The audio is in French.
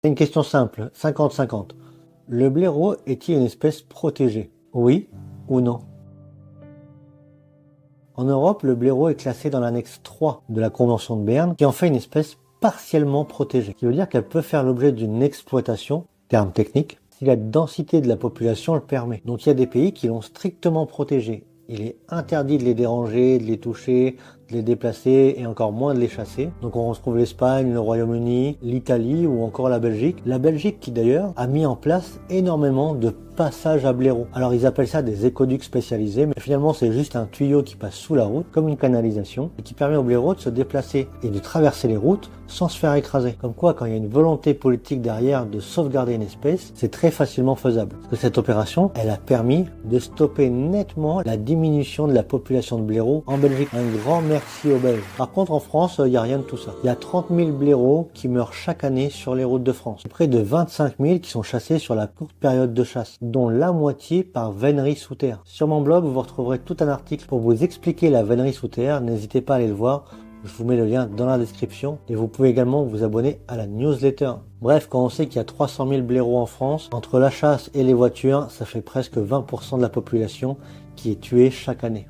C'est une question simple, 50-50. Le blaireau est-il une espèce protégée? Oui ou non? En Europe, le blaireau est classé dans l'annexe 3 de la Convention de Berne, qui en fait une espèce partiellement protégée, ce qui veut dire qu'elle peut faire l'objet d'une exploitation, terme technique, si la densité de la population le permet. Donc il y a des pays qui l'ont strictement protégé. Il est interdit de les déranger, de les toucher, de les déplacer et encore moins de les chasser. Donc on retrouve l'Espagne, le Royaume-Uni, l'Italie ou encore la Belgique. La Belgique qui d'ailleurs a mis en place énormément de passages à blaireaux. Alors ils appellent ça des écoducs spécialisés, mais finalement c'est juste un tuyau qui passe sous la route, comme une canalisation, et qui permet aux blaireaux de se déplacer et de traverser les routes sans se faire écraser. Comme quoi, quand il y a une volonté politique derrière de sauvegarder une espèce, c'est très facilement faisable. Parce que cette opération, elle a permis de stopper nettement la diminution de la population de blaireaux en Belgique. Un grand merci aux Belges. Par contre, en France, il n'y a rien de tout ça. Il y a 30 000 blaireaux qui meurent chaque année sur les routes de France. Près de 25 000 qui sont chassés sur la courte période de chasse, dont la moitié par vénerie sous terre. Sur mon blog, vous retrouverez tout un article pour vous expliquer la vénerie sous terre. N'hésitez pas à aller le voir. Je vous mets le lien dans la description et vous pouvez également vous abonner à la newsletter. Bref, quand on sait qu'il y a 300 000 blaireaux en France, entre la chasse et les voitures, ça fait presque 20% de la population qui est tuée chaque année.